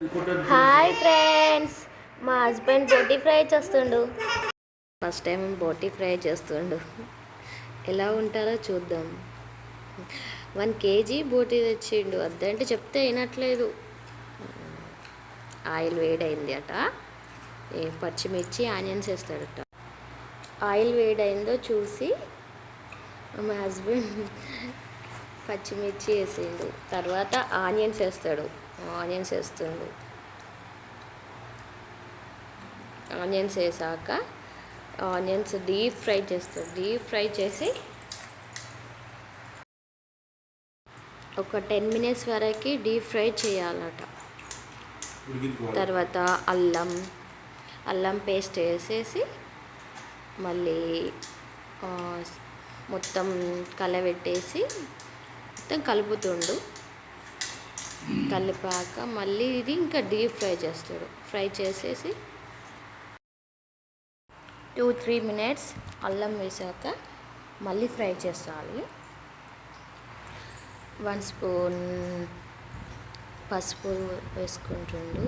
Hi friends, మా husband బోటి fry చేస్తుండు. ఫస్ట్ టైం బోటి ఫ్రై చేస్తుండు. ఎలా ఉంటారో చూద్దాం. 1 kg బోటి తెచ్చిండు. అద్దంటే చెప్తే వినట్లేదు. ఆయిల్ వేడైంది అట. పచ్చిమిర్చి ఆనియన్స్ వేస్తాడట. ఆయిల్ వేడైందో చూసి మా హస్బెండ్ పచ్చిమిర్చి వేసిండు. తర్వాత ఆనియన్స్ వేస్తాడు. ఆనియన్స్ వేస్తుండు. ఆనియన్స్ వేసాక ఆనియన్స్ డీప్ ఫ్రై చేస్తాడు. డీప్ ఫ్రై చేసి ఒక 10 minutes వరకు డీప్ ఫ్రై చేయాలట. తర్వాత అల్లం పేస్ట్ వేసేసి మళ్ళీ మొత్తం కలబెట్టేసి మొత్తం కలుపుతుండు. కలిపాక మళ్ళీ ఇది ఇంకా డీప్ ఫ్రై చేస్తాడు. ఫ్రై చేసేసి 2-3 minutes అల్లం వేసాక మళ్ళీ ఫ్రై చేస్తాలి. 1 spoon పసుపు వేసుకుంటుండు.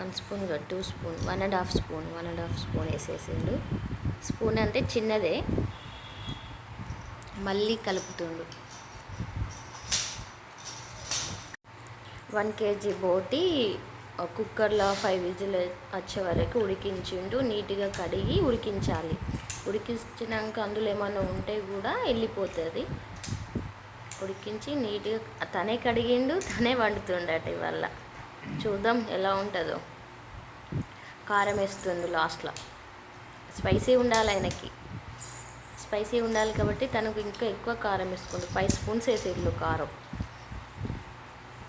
1 spoon 2 spoon 1.5 spoon వేసేసిండు. స్పూన్ అంటే చిన్నదే. మళ్ళీ కలుపుతుండు. 1 kg బోటి కుక్కర్లో 5 విజిల్ వచ్చే వరకు ఉడికించిండు. నీట్గా కడిగి ఉడికించాలి. ఉడికించినాక అందులో ఏమైనా ఉంటే కూడా వెళ్ళిపోతుంది. ఉడికించి నీట్గా తనే కడిగిండు, తనే వండుతుండట. ఇవాళ చూద్దాం ఎలా ఉంటుందో. కారం వేస్తుండు లాస్ట్లో. స్పైసీ ఉండాలి, ఆయనకి స్పైసీ ఉండాలి కాబట్టి తనకు ఇంకా ఎక్కువ కారం వేసుకుండు. 5 spoons వేసేళ్ళు కారం.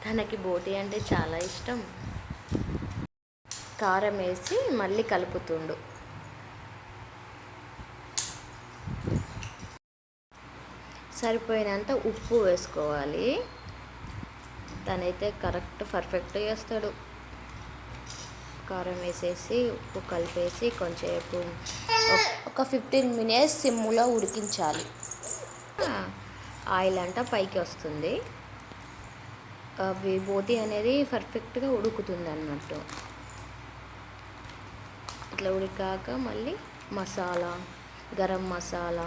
తనకి బోటి అంటే చాలా ఇష్టం. కారం వేసి మళ్ళీ కలుపుతుండు. సరిపోయినంత ఉప్పు వేసుకోవాలి. తనైతే పర్ఫెక్ట్గా వేస్తాడు. కారం వేసేసి ఉప్పు కలిపేసి కొంచెంసేపు ఒక 15 minutes సిమ్లో ఉడికించాలి. ఆయిల్ అంతా పైకి వస్తుంది. బోటి అనేది పర్ఫెక్ట్గా ఉడుకుతుంది అన్నట్టు. ఇట్లా ఉడికాక మళ్ళీ మసాలా, గరం మసాలా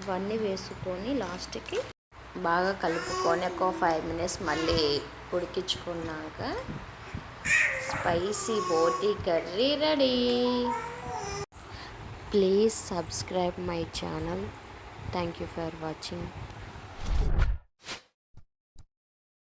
అవన్నీ వేసుకొని లాస్ట్కి బాగా కలుపుకొని ఒక 5 minutes మళ్ళీ ఉడికించుకున్నాక స్పైసీ బోటి curry ready. Please subscribe my channel. Thank you for watching.